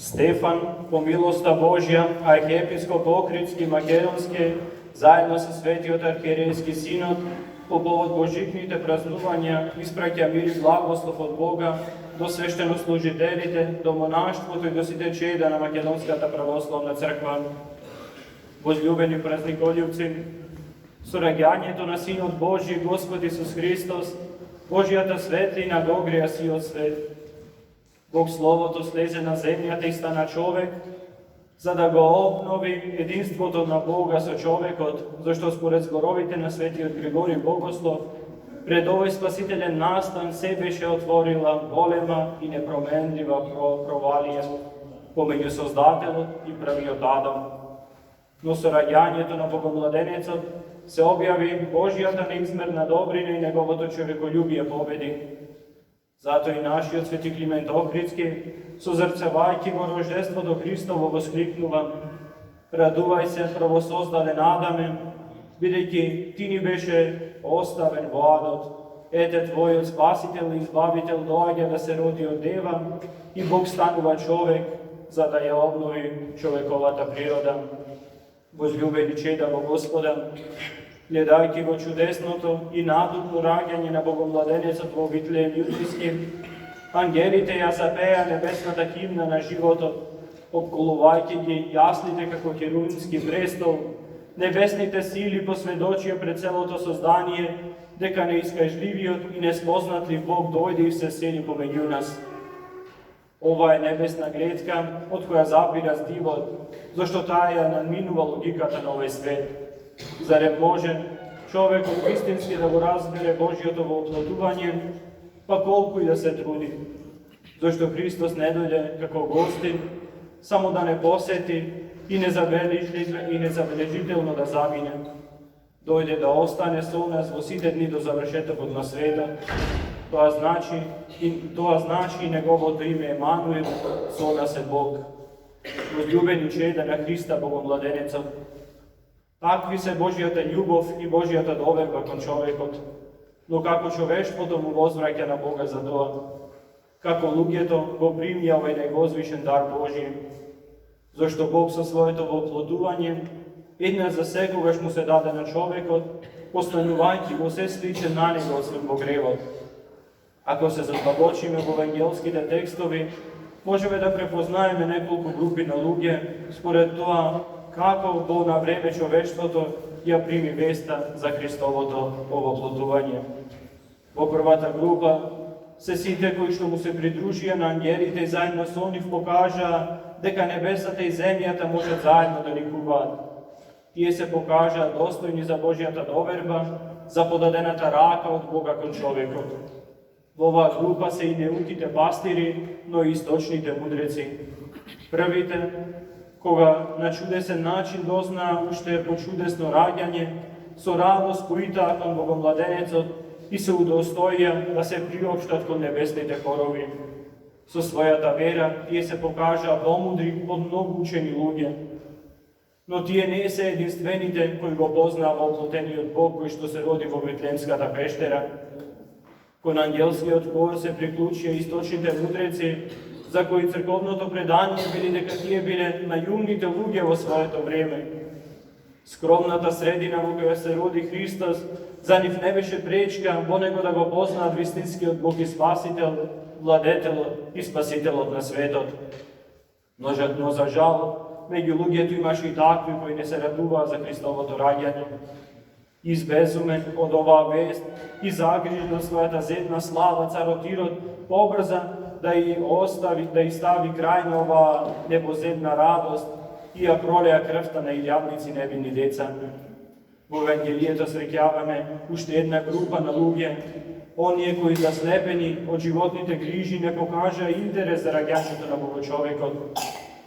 Stefan, po milosta Božja, arhiepiskop Ohridski Makedonske, zajedno sa Sveti arhijerejski sinod, po povod božitnite praznuvanja, ispratja mir i blagoslov od Boga, do sveštenoslужителите, до монаштвото и до сите чеда на Македонската православна црква. Возлюбени празникоljubci, сораѓањето на Синот Божи, Господ Исус Христос, Божјата светлина го огрија сиот свет. Бог Словото слезе на земјата и стана човек, за да го обнови единството на Бога со човекот, зашто според зборовите на светиот Григорий Богослов, пред овој спасителен настан се беше отворила голема и непроменлива провалија помеѓу Создателот и првиот Адам. Но со раѓањето на Богомладенецот се објави Божјата неизмерна добрина и неговото човеколюбие победи. Затоа и нашиот свети Климент Охридски, созрцевајќи во рождеството Христово, воскликнува: Радувај се, првосоздаден Адаме, бидејќи ти ни беше оставен во адот. Ете твојот Спасител и Избавител доаѓа да се роди од дева и Бог станува човек, за да ја обнови човековата природа. Возлюбени чеда во Господа, гледајќи во чудесното и надутно раѓање на Богомладенецот во Витлеем јудијски, ангелите ја запеа небесната химна на животот, обколувајќи ги јаслите како херувимски престол. Небесните сили посведочија пред целото создание дека неискажливиот и неспознатлив Бог дојде и се сели помеѓу нас. Ова е небесна гледка од која запира здивот, зашто таа ја надминува логиката на овој свет. Зарем може човекот вистински да го разбере Божјото воплотување, па колку и да се труди? Зашто Христос не дојде како гостин, само да не посети и незабележително да замине. Дојде да остане со нас во сите дни до завршетокот на светот. Тоа значи и неговото име Емануил, со нас е Бог. Возлюбени чеда на Христа Богомладенецот, такви се Божјата љубов и Божјата доверба кон човекот, но како човештвото му возвраќа на Бога за тоа, како луѓето го примја овој највозвишен дар Божи, зашто Бог со своето воплотување еднаш за секогаш му се даде на човекот, постанувајќи го се сличен на него освен во гревот. Ако се задлабочиме во евангелските текстови, можеме да препознаеме неколку групи на луѓе според тоа како во на време човештвото ја прими веста за Христовото воплотување. Во првата група се сите кои што му се придружија на ангелите и заедно со нив покажаа дека небесата и земјата можат заедно да ликуваат. Тие се покажаа достојни за Божјата доверба, за подадената рака од Бога кон човекот. Во оваа група се и неуките пастири, но и источните мудреци. Првите, кога на чудесен начин дознаа уште по чудесно раѓање, со радост поитаа кон Богомладенецот и се удостоија да се приопштат кон небесните хорови. Со својата вера тие се покажаа помудри од многу учени луѓе. Но тие не се единствените кои го познаа воплотениот Бог кој што се роди во Витлеемската пештера. Кон ангелскиот хор се приклучија источните мудреци, за кои црковното предание вели дека тие биле најумните луѓе во своето време. Скромната средина во која се роди Христос за нив не беше пречка во него да го познаат вистинскиот Бог и Спасител, Владетелот и Спасителот на светот. Но за жал, меѓу луѓето имаше и такви кои не се радуваа за Христовото раѓање. Избезумен од оваа вест и загрижен на својата зедна слава, царот Ирод побрза да и стави крај на оваа небоземна радост и ја пролеа крвта на илјадници невинни деца. Во Евангелието среќаваме уште една група на луѓе, оние кои заслепени од животните грижи не покажаа интерес за раѓањето на Богочовекот.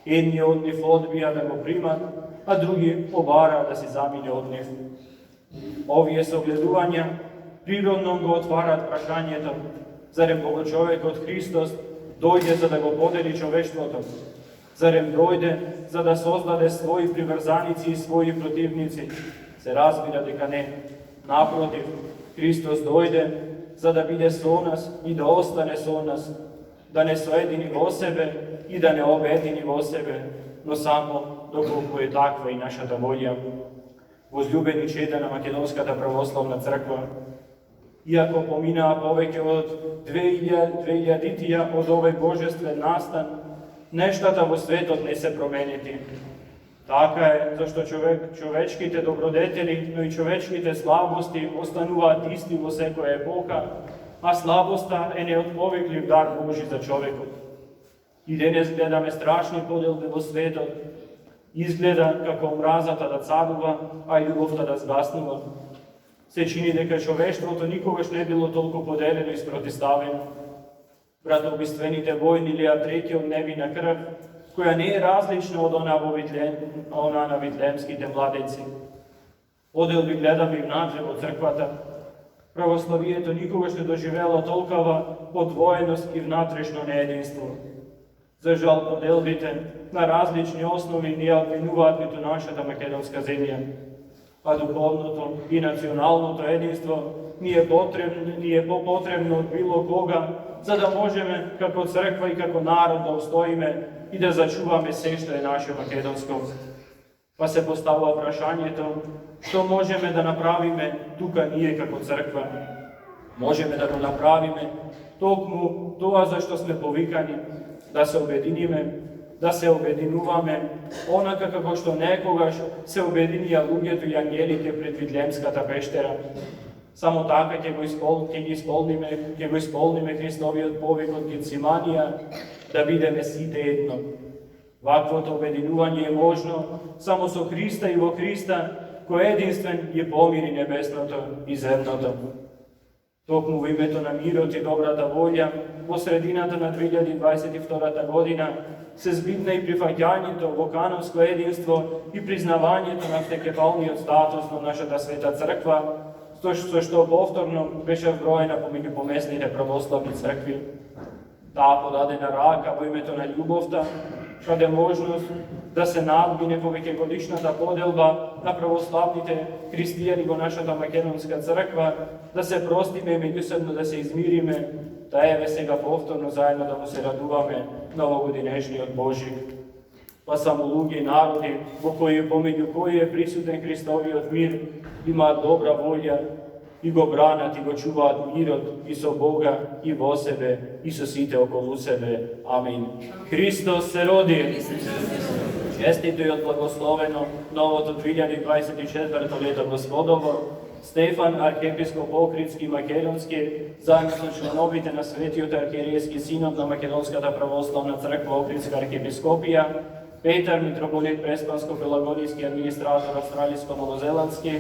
Едни од нив одбија да го примат, а други побараа да се замине од нив. Овие согледувања природно го отварат прашањето: зарем Богочовекот Христос дојде за да го подели човештвото? Зарем дојде за да создаде своји приврзаници и своји противници? Се разбира дека не. Напротив, Христос дојде за да биде со нас и да остане со нас. da ne sojedini vo sebe i da ne objedini vo sebe, no samo dokoliko je takva i našата volja. Возлюбени čedana Makedonskата православна црква, iako pomina poveke od 2000-tija od ovaj božestven nastan, neštata vo svetот ne se promeniti. Така е, зашто човечките добродетели, но и човечките слабости остануваат исти во секоја епоха, а слабоста е неотповиклив дар Божи за човекот. И денес гледаме страшни поделби во светот. Изгледа како омразата да царува, а и љубовта да згаснува. Се чини дека човештвото никогаш не било толку поделено и спротиставено. Братоубиствените војни леат реки од невина крв, која не е различна од она на витлемските младенци. Поделби гледаме и внатре во црквата. Православието никогаш не доживело толкова подвоеност и внатрешно неединство. За жал, поделбите на различни основи не обвинуваат ниту нашата македонска земја, а духовното и националното единство ни е попотребно од било кога, за да можеме како црква и како народ да устоиме и да зачуваме се што е наше македонско. Па се поставува прашањето, што можеме да направиме тука ние како црква? Можеме да го направиме токму тоа за што сме повикани, да се обединиме, да се обединуваме, онака како што некогаш се обединија луѓето и ангелите пред Витлемската пештера. Само така ќе го исполниме Христовиот повик од Гециманија, да бидеме сите едно. Ваквото обединување е можно само со Христа и во Христа, кој единствен ја помири небесното и земното. Токму во името на мирот и добрата волја, во средината на 2022 година, се збитна и прифаќањето во кановско единство и признавањето на автекефалниот статус на нашата света црква, со што повторно беше вброена помеѓу помесните православни цркви. Таа подадена рака во името на љубовта, даде можност да се надмине повеќе годишната поделба на православните христијани во нашата македонска црква, да се простиме и меѓусебно да се измириме, да еве сега повторно заедно да му се радуваме новогодинешниот Божик. Па само луѓе и народи, помеѓу кои е присутен Христовиот мир, имаат добра волја и го бранат и го чуваат мирот и со Бога, и во себе, и со сите околу себе. Амин. Христос се роди! Честито и одблагословено новото 2024 лето Господово, Стефан, архиепископ Охридски и Македонски, заедно со членовите на Светиот архиерејски синод на Македонската православна црква Охридска архиепископија, Петар, митрополит Преспанско-Пелагонijski администратор австралиско-новозеландски,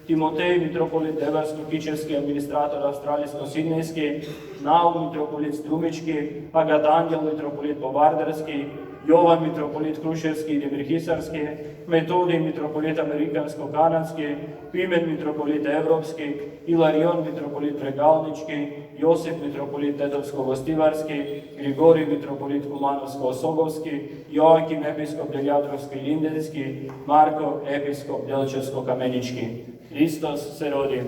Тимотеј, митрополит Деварско-Кичевски администратор австралиско-сиднејски, Наум, митрополит Струмички, Агат Ангел, митрополит Повардарски, Јован, митрополит Крушевски и Демирхисарски, Методиј, митрополит Американско-Канадски, Пимен, митрополит Европски, Иларион, митрополит Прегалнички, Јосиф, митрополит Тетовско-Гостиварски, Григорий, митрополит Кумановско-Осоговски, Јоаким, епископ Делјадровско-Линденски, Марко, епископ Делчевско-Каменички. Христос се роди!